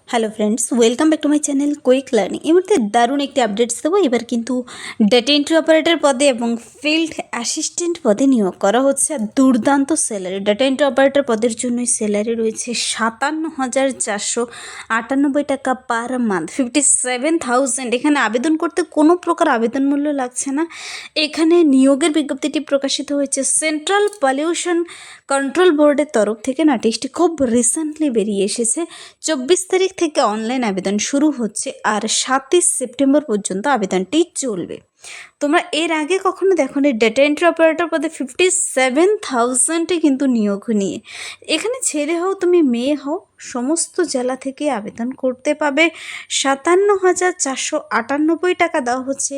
Hello friends, welcome back to my channel quick learning. এই মুহূর্তে দারুণ একটি আপডেটস দেবো। এবার কিন্তু ডেটা এন্ট্রি অপারেটর পদে এবং ফিল্ড অ্যাসিস্ট্যান্ট পদে নিয়োগ করা হচ্ছে। আর দুর্দান্ত স্যালারি, ডেটা এন্ট্রি অপারেটর পদের জন্যই স্যালারি রয়েছে 57,498 টাকা পার মান্থ, 57,000। এখানে আবেদন করতে কোনো প্রকার আবেদন মূল্য লাগছে না। এখানে নিয়োগের বিজ্ঞপ্তিটি প্রকাশিত হয়েছে সেন্ট্রাল পলিউশন কন্ট্রোল বোর্ডের তরফ থেকে। নোটিশটি খুব রিসেন্টলি বেরিয়ে এসেছে। 24 তারিখ থেকে অনলাইন আবেদন শুরু হচ্ছে আর 27 সেপ্টেম্বর পর্যন্ত আবেদনটি চলবে। তোমরা এর আগে কখনো দেখো নি ডেটা এন্ট্রি অপারেটর পদে 57,000 কিন্তু নিয়োগ নিয়ে। এখানে ছেলে হও তুমি মেয়ে হও, সমস্ত জেলা থেকে আবেদন করতে পাবে। 57,498 টাকা দেওয়া হচ্ছে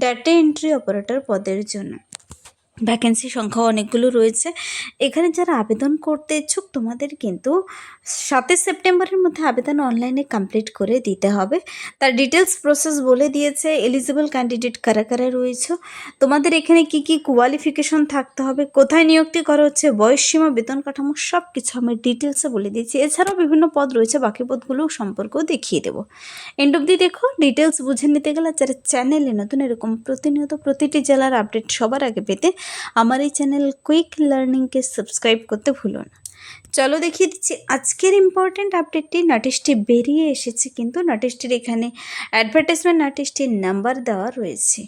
ডেটা এন্ট্রি অপারেটর পদের জন্য। ভ্যাকেন্সি সংখ্যা অনেকগুলো রয়েছে। এখানে যারা আবেদন করতে ইচ্ছুক তোমাদের কিন্তু 7 সেপ্টেম্বরের মধ্যে আবেদন অনলাইনে কমপ্লিট করে দিতে হবে। তার ডিটেলস প্রসেস বলে দিয়েছে। এলিজিবল ক্যান্ডিডেট কারা কারা রয়েছে, তোমাদের এখানে কি কি কোয়ালিফিকেশন থাকতে হবে, কোথায় নিয়োগটি করা হচ্ছে, বয়সসীমা, বেতন কাঠামো সব কিছু আমি ডিটেলসে বলে দিয়েছি। এছাড়াও বিভিন্ন পদ রয়েছে, বাকি পদগুলো সম্পর্কেও দেখিয়ে দেবো। এন্ড অব্দি দেখো। ডিটেলস বুঝে নিতে গেলে যারা চ্যানেলে নতুন, এরকম প্রতিনিয়ত প্রতিটি জেলার আপডেট সবার আগে পেতে আমার এই চ্যানেল কুইক লার্নিংকে সাবস্ক্রাইব করতে ভুলো না। চলো দেখিয়ে দিচ্ছি আজকের ইম্পর্ট্যান্ট আপডেটটি। নোটিশটি বেরিয়ে এসেছে, কিন্তু নোটিশটির এখানে অ্যাডভার্টাইজমেন্ট নোটিশটির নাম্বার দেওয়া রয়েছে।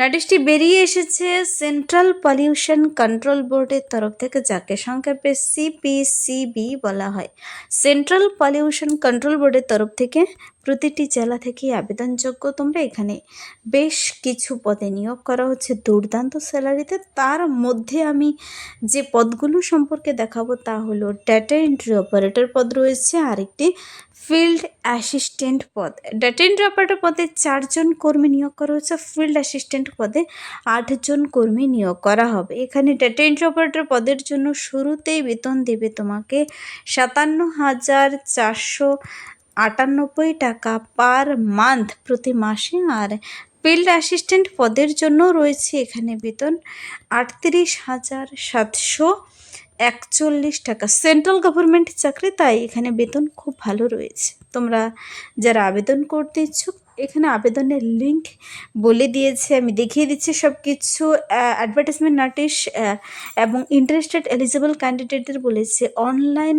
নোটিশটি বেরিয়ে এসেছে সেন্ট্রাল পলিউশন কন্ট্রোল বোর্ডের তরফ থেকে, যাকে সংক্ষেপে সিপিসিবি বলা হয়। সেন্ট্রাল পলিউশন কন্ট্রোল বোর্ডের তরফ থেকে প্রতিটি জেলা থেকে আবেদনযোগ্য। তোমরা এখানে বেশ কিছু পদে নিয়োগ করা হচ্ছে দুর্দান্ত স্যালারিতে। তার মধ্যে আমি যে পদগুলো সম্পর্কে দেখাবো তা হলো ডেটা এন্ট্রি অপারেটর পদ রয়েছে, আরেকটি ফিল্ড অ্যাসিস্ট্যান্ট পদ। ডেটা এন্ট্রি অপারেটর পদে 4 জন কর্মী নিয়োগ করা হচ্ছে, ফিল্ড অ্যাসিস্ট্যান্ট পদে 8 জন কর্মী নিয়োগ করা হবে। এখানে ডেটা এন্ট্রি অপারেটর পদের জন্য শুরুতেই বেতন দেবে তোমাকে 57,498 টাকা পার মান্থ, প্রতি মাসে। আর ফিল্ড অ্যাসিস্ট্যান্ট পদের জন্য রয়েছে এখানে বেতন 38,741 টাকা। সেন্ট্রাল গভর্নমেন্ট চাকরি, তাই এখানে বেতন খুব ভালো রয়েছে। তোমরা যারা আবেদন করতে ইচ্ছুক, এখানে আবেদনের লিঙ্ক বলে দিয়েছে, আমি দেখিয়ে দিচ্ছি সব কিছু। অ্যাডভার্টাইজমেন্ট নোটিশ এবং ইন্টারেস্টেড এলিজিবল ক্যান্ডিডেটদের বলেছে অনলাইন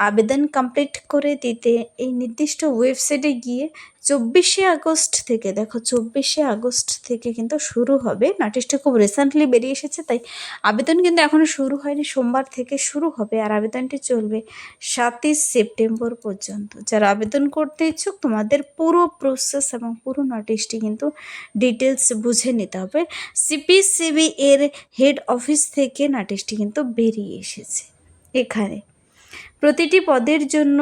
আবেদন কমপ্লিট করে দিতে এই নির্দিষ্ট ওয়েবসাইটে গিয়ে 24শে আগস্ট থেকে, দেখো 24শে আগস্ট থেকে কিন্তু শুরু হবে। নোটিশটা খুব রিসেন্টলি বেরিয়ে এসেছে, তাই আবেদন কিন্তু এখনও শুরু হয়নি। সোমবার থেকে শুরু হবে আর আবেদনটি চলবে 7 সেপ্টেম্বর পর্যন্ত। যারা আবেদন করতে ইচ্ছুক তোমাদের পুরো প্রসেস এবং পুরো নোটিশটি কিন্তু ডিটেলস বুঝে নিতে হবে। সিপিসিবি এর হেড অফিস থেকে নোটিশটি কিন্তু বেরিয়ে এসেছে। এখানে প্রতিটি পদের জন্য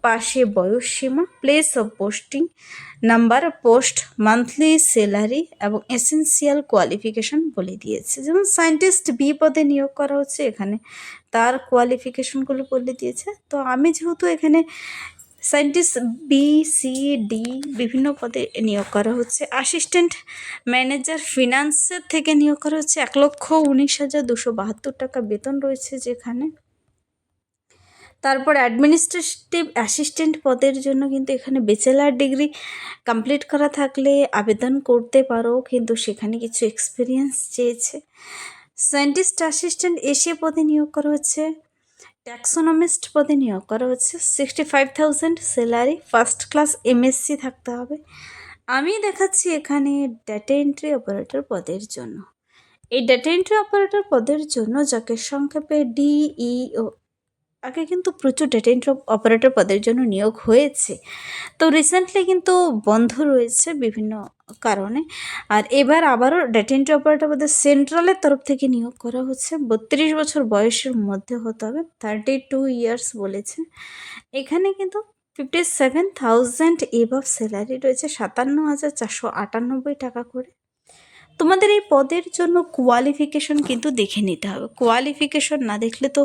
পাশে বয়সসীমা, place of posting, number of post, monthly salary এবং এসেন্সিয়াল কোয়ালিফিকেশন বলে দিয়েছে। যেমন সায়েন্টিস্ট বি পদে নিয়োগ করা হচ্ছে, এখানে তার কোয়ালিফিকেশনগুলো বলে দিয়েছে। তো আমি যেহেতু এখানে সায়েন্টিস্ট বি, সি, ডি বিভিন্ন পদে নিয়োগ করা হচ্ছে। অ্যাসিস্ট্যান্ট ম্যানেজার ফিনান্সের থেকে নিয়োগ করা হচ্ছে 1,19,272 টাকা বেতন রয়েছে যেখানে। তারপর অ্যাডমিনিস্ট্রেটিভ অ্যাসিস্ট্যান্ট পদের জন্য কিন্তু এখানে ব্যাচেলার ডিগ্রি কমপ্লিট করা থাকলে আবেদন করতে পারো, কিন্তু সেখানে কিছু এক্সপিরিয়েন্স চেয়েছে। সায়েন্টিস্ট অ্যাসিস্ট্যান্ট এসে পদে নিয়োগ করা হচ্ছে। ট্যাক্সোনমিস্ট পদে নিয়োগ করা হচ্ছে, 65,000 স্যালারি, ফার্স্ট ক্লাস এমএসসি থাকতে হবে। আমি দেখাচ্ছি এখানে ডেটা এন্ট্রি অপারেটর পদের জন্য। এই ডেটা এন্ট্রি অপারেটর পদের জন্য, যাকে সংক্ষেপে ডিইও, আগে কিন্তু প্রচুর ডেটা এন্ট্রি অপারেটর পদের জন্য নিয়োগ হয়েছে, তো রিসেন্টলি কিন্তু বন্ধ রয়েছে বিভিন্ন কারণে। আর এবার আবারও ডেটা এন্ট্রি অপারেটর পদে সেন্ট্রালের তরফ থেকে নিয়োগ করা হচ্ছে। 32 বছর বয়সের মধ্যে হতে হবে, 32 ইয়ার্স বলেছে। এখানে কিন্তু 57,000 এবাভ স্যালারি রয়েছে, 57,498 টাকা করে। তোমাদের এই পদের জন্য কোয়ালিফিকেশন কিন্তু দেখে নিতে হবে। কোয়ালিফিকেশন না দেখলে তো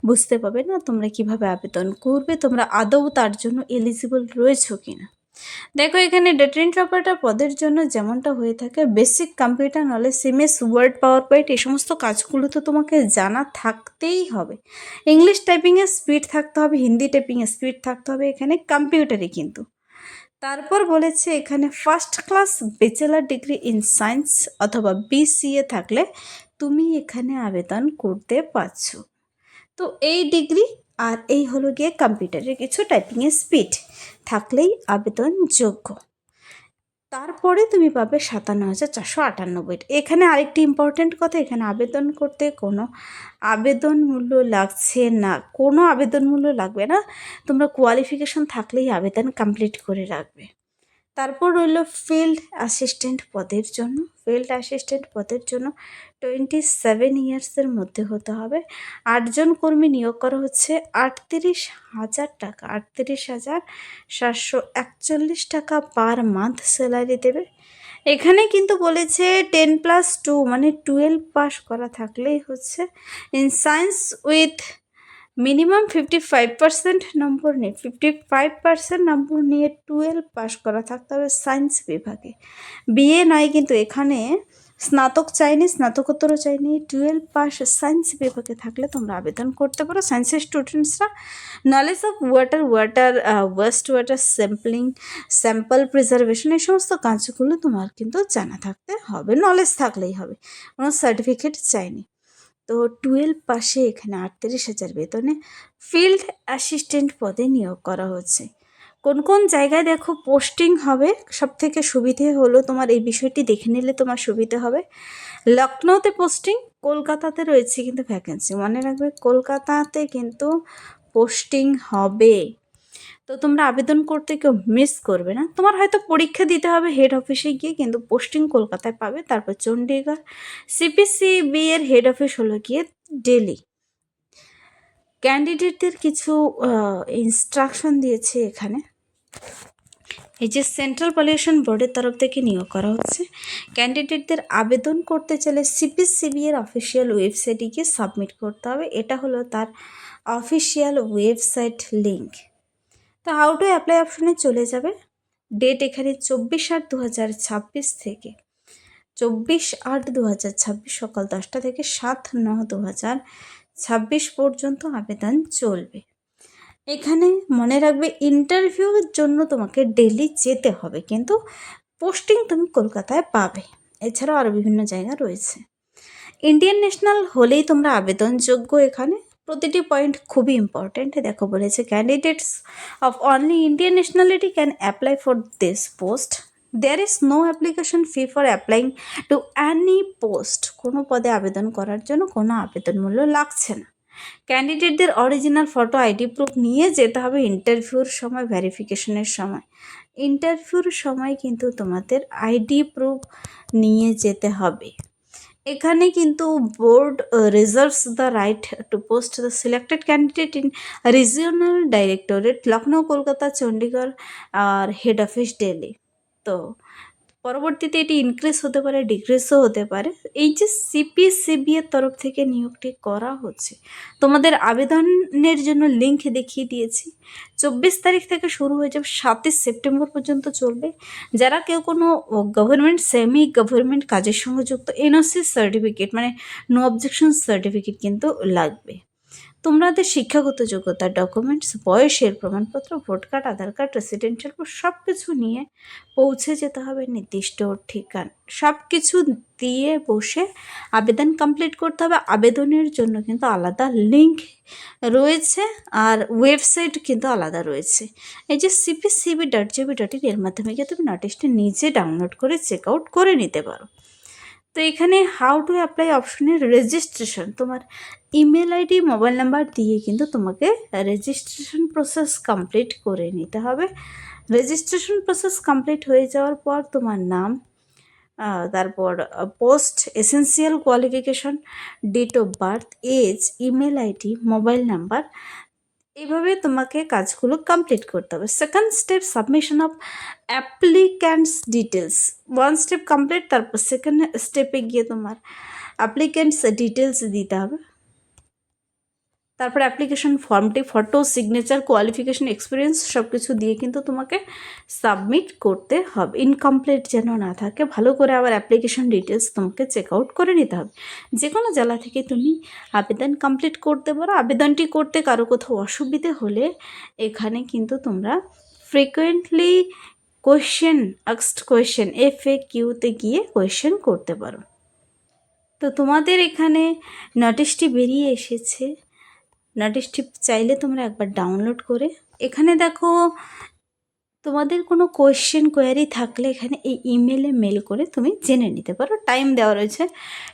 বুঝতে পারবে না তোমরা কিভাবে আবেদন করবে, তোমরা আদৌ তার জন্য এলিজিবল রয়েছো কিনা। দেখো এখানে ডেটা এন্ট্রি অপারেটর পদের জন্য যেমনটা হয়ে থাকে বেসিক কম্পিউটার নলেজ, সিমএস, ওয়ার্ড, পাওয়ার পয়েন্ট এই সমস্ত কাজগুলো তো তোমাকে জানা থাকতেই হবে। ইংলিশ টাইপিংয়ের স্পিড থাকতে হবে, হিন্দি টাইপিংয়ের স্পিড থাকতে হবে, এখানে কম্পিউটারে কিন্তু। তারপর বলেছে এখানে first class bachelor degree in science অথবা বিসিএ থাকলে তুমি এখানে আবেদন করতে পারছো। তো এই ডিগ্রি আর এই হলো গিয়ে কম্পিউটারের কিছু টাইপিংয়ের স্পিড থাকলেই আবেদনযোগ্য। তারপরে তুমি পাবে 57,498। এখানে আরেকটি ইম্পর্ট্যান্ট কথা, এখানে আবেদন করতে কোনো আবেদন মূল্য লাগছে না, কোনো আবেদন মূল্য লাগবে না, তোমরা কোয়ালিফিকেশন থাকলেই আবেদন কমপ্লিট করে রাখবে। তারপর রইল ফিল্ড অ্যাসিস্ট্যান্ট পদের জন্য। ফিল্ড অ্যাসিস্ট্যান্ট পদের জন্য 27 ইয়ার্সের মধ্যে হতে হবে। 8জন কর্মী নিয়োগ করা হচ্ছে। 38,000 টাকা, 38,741 টাকা পার মান্থ স্যালারি দেবে। এখানে কিন্তু বলেছে 10+2 মানে 12 পাস করা থাকলেই হচ্ছে। ইন সায়েন্স উইথ মিনিমাম 55% নম্বর নিয়ে 55% নম্বর নিয়ে 12 পাস করা থাকতে হবে সায়েন্স বিভাগে। বিএ নয় কিন্তু এখানে স্নাতক চাইনি, স্নাতকোত্তরও চাইনি, 12 পাস সায়েন্স বিভাগে থাকলে তোমরা আবেদন করতে পারো সায়েন্সের স্টুডেন্টসরা। Knowledge of waste water sample preservation এই সমস্ত কাজগুলো তোমার কিন্তু জানা থাকতে হবে, নলেজ থাকলেই হবে, কোনো সার্টিফিকেট চাইনি। তো 12 পাশে এখানে 38,000 বেতনে ফিল্ড অ্যাসিস্ট্যান্ট পদে নিয়োগ করা হচ্ছে। কোন কোন জায়গায় দেখো পোস্টিং হবে, সব থেকে সুবিধে হলো তোমার এই বিষয়টি দেখে নিলে তোমার সুবিধে হবে। লখনৌতে পোস্টিং, কলকাতাতে রয়েছে কিন্তু ভ্যাকেন্সি, মনে রাখবে কলকাতাতে কিন্তু পোস্টিং হবে। তো তোমরা আবেদন করতে কেউ মিস করবে না। তোমার হয়তো পরীক্ষা দিতে হবে হেড অফিসে গিয়ে, কিন্তু পোস্টিং কলকাতায় পাবে। তারপর চণ্ডীগড়। সিপিসিবি এর হেড অফিস হলো গিয়ে দিল্লি। ক্যান্ডিডেটদের কিছু ইনস্ট্রাকশন দিয়েছে এখানে। এই যে সেন্ট্রাল পলিউশন বোর্ডের তরফ থেকে নিয়োগ করা হচ্ছে। ক্যান্ডিডেটদের আবেদন করতে চাইলে সিপিসিবি এর অফিসিয়াল ওয়েবসাইটে গিয়ে সাবমিট করতে হবে। এটা হলো তার অফিসিয়াল ওয়েবসাইট লিঙ্ক। তো হাউ টু অ্যাপ্লাই অপশনে চলে যাবে। ডেট এখানে 24/8/2026 থেকে 24/8/2026 সকাল 10টা থেকে 7/9/2026 পর্যন্ত আবেদন চলবে। এখানে মনে রাখবে ইন্টারভিউর জন্য তোমাকে দিল্লি যেতে হবে, কিন্তু পোস্টিং তুমি কলকাতায় পাবে। এছাড়াও আরও বিভিন্ন জায়গা রয়েছে। ইন্ডিয়ান ন্যাশনাল হলেই তোমরা আবেদনযোগ্য। এখানে প্রতিটি পয়েন্ট খুবই ইম্পর্ট্যান্ট। দেখো বলেছে candidates of only Indian nationality can apply for this post. There is no application fee for applying to any post. কোনো পদে আবেদন করার জন্য কোনো আবেদন মূল্য লাগছে না। ক্যান্ডিডেটদের অরিজিনাল ফটো আইডি প্রুফ নিয়ে যেতে হবে ইন্টারভিউর সময়, ভেরিফিকেশনের সময়। ইন্টারভিউর সময় কিন্তু তোমাদের আইডি প্রুফ নিয়ে যেতে হবে। এখানে কিন্তু board reserves the right to post the selected candidate in regional directorate Lucknow, Kolkata, Chandigarh আর হেড অফিস দিল্লি। তো পরবর্তীতে এটি ইনক্রিজ হতে পারে, ডিক্রিজও হতে পারে। এই যে সিপিসিবি এর তরফ থেকে নিয়োগটি করা হচ্ছে, তোমাদের আবেদনের জন্য লিঙ্ক দেখিয়ে দিয়েছি। 24 তারিখ থেকে শুরু হয়ে যাবে, 7 সেপ্টেম্বর পর্যন্ত চলবে। যারা কেউ কোনো গভর্নমেন্ট, সেমি গভর্নমেন্ট কাজের সঙ্গে যুক্ত, এনওসি সার্টিফিকেট মানে নো অবজেকশন সার্টিফিকেট কিন্তু লাগবে। তোমাদের শিক্ষাগত যোগ্যতা, ডকুমেন্টস, বয়সের প্রমাণপত্র, ভোট কার্ড, আধার কার্ড, রেসিডেন্সিয়াল প্রুফ সব কিছু নিয়ে পৌঁছে যেতে হবে নির্দিষ্ট ঠিকানা। সব কিছু দিয়ে বসে আবেদন কমপ্লিট করতে হবে। আবেদনের জন্য কিন্তু আলাদা লিঙ্ক রয়েছে আর ওয়েবসাইট কিন্তু আলাদা রয়েছে। এই যে cpcb.gov.in এর মাধ্যমে গিয়ে তুমি নোটিশটি নিজে ডাউনলোড করে চেক আউট করে নিতে পারো। তো এখানে হাউ টু অ্যাপ্লাই অপশনের রেজিস্ট্রেশন, তোমার ইমেল আইডি, মোবাইল নাম্বার দিয়ে কিন্তু তোমাকে রেজিস্ট্রেশন প্রসেস কমপ্লিট করে নিতে হবে। রেজিস্ট্রেশন প্রসেস কমপ্লিট হয়ে যাওয়ার পর তোমার নাম, তারপর post, essential qualification, date of birth, age, email ID, mobile number, এইভাবে তোমাকে কাজগুলো কমপ্লিট করতে হবে। Second step submission of applicants details. 1 step complete, তারপর সেকেন্ড স্টেপে গিয়ে তোমার অ্যাপ্লিক্যান্টস ডিটেলস দিতে হবে। তারপর অ্যাপ্লিকেশন ফর্মটি, ফটো, সিগনেচার, কোয়ালিফিকেশন, এক্সপিরিয়েন্স সব কিছু দিয়ে কিন্তু তোমাকে সাবমিট করতে হবে। ইনকমপ্লিট যেন না থাকে, ভালো করে আবার অ্যাপ্লিকেশন ডিটেলস তোমাকে চেক আউট করে নিতে হবে। যে কোনো জেলা থেকে তুমি আবেদন কমপ্লিট করতে পারো। আবেদনটি করতে কারো কোথাও অসুবিধে হলে এখানে কিন্তু তোমরা ফ্রিকোয়েন্টলি আস্কড কোয়েশ্চেন FAQতে গিয়ে কোয়েশ্চেন করতে পারো। তো তোমাদের এখানে নোটিশটি বেরিয়ে এসেছে। নোটিশটি চাইলে তোমরা একবার ডাউনলোড করে এখানে দেখো, তোমাদের কোনো কোয়েরি থাকলে এখানে এই ইমেলে মেল করে তুমি জেনে নিতে পারো। টাইম দেওয়া রয়েছে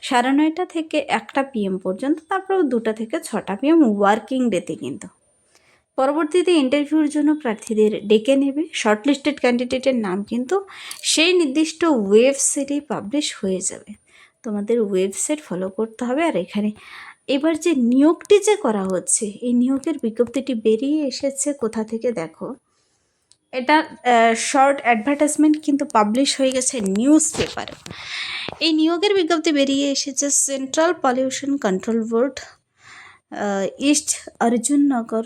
9:30 থেকে 1টা PM পর্যন্ত, তারপর 2টা থেকে 6টা PM ওয়ার্কিং ডেতে কিন্তু। পরবর্তীতে ইন্টারভিউর জন্য প্রার্থীদের ডেকে নেবে। শর্টলিস্টেড ক্যান্ডিডেটের নাম কিন্তু সেই নির্দিষ্ট ওয়েবসাইটেই পাবলিশ হয়ে যাবে। তোমাদের ওয়েবসাইট ফলো করতে হবে। আর এখানে এবার যে নিয়োগটি যে করা হচ্ছে, এই নিয়োগের বিজ্ঞপ্তিটি বেরিয়ে এসেছে কোথা থেকে দেখো, এটা শর্ট অ্যাডভার্টাইজমেন্ট কিন্তু পাবলিশ হয়ে গেছে নিউজ পেপারে। এই নিয়োগের বিজ্ঞপ্তি বেরিয়ে এসেছে central pollution control board, east Arjun Nagar,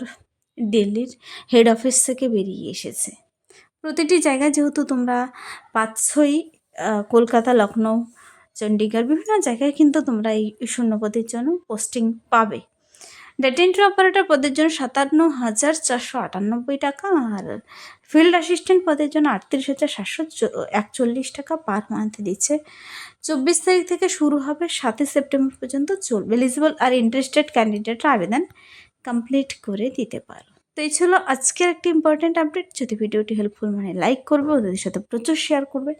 দিল্লির হেড অফিস থেকে বেরিয়ে এসেছে। প্রতিটি জায়গায় যেহেতু তোমরা পাচ্ছই, কলকাতা, লখনৌ, চণ্ডীগড়, বিভিন্ন জায়গায় কিন্তু তোমরা এই শূন্যপদের জন্য পোস্টিং পাবে। ডেটা এন্ট্রি অপারেটর পদের জন্য 57,498 টাকা, আর ফিল্ড অ্যাসিস্ট্যান্ট পদের জন্য 38,741 টাকা পার মান্থ দিচ্ছে। 24 তারিখ থেকে শুরু হবে, 7 সেপ্টেম্বর পর্যন্ত চলবে। এলিজিবল আর ইন্টারেস্টেড ক্যান্ডিডেটরা আবেদন কমপ্লিট করে দিতে পারো। তো এই ছিল আজকের একটি ইম্পর্ট্যান্ট আপডেট। যদি ভিডিওটি হেল্পফুল মানে লাইক করবে, ওদের সাথে প্রচুর শেয়ার করবে।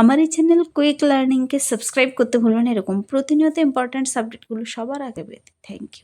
আমার এই চ্যানেল কুইক লার্নিংকে সাবস্ক্রাইব করতে ভুলবেন, এরকম প্রতিনিয়ত ইম্পর্ট্যান্ট সাবজেক্টগুলো সবার আগে পেতে। Thank you.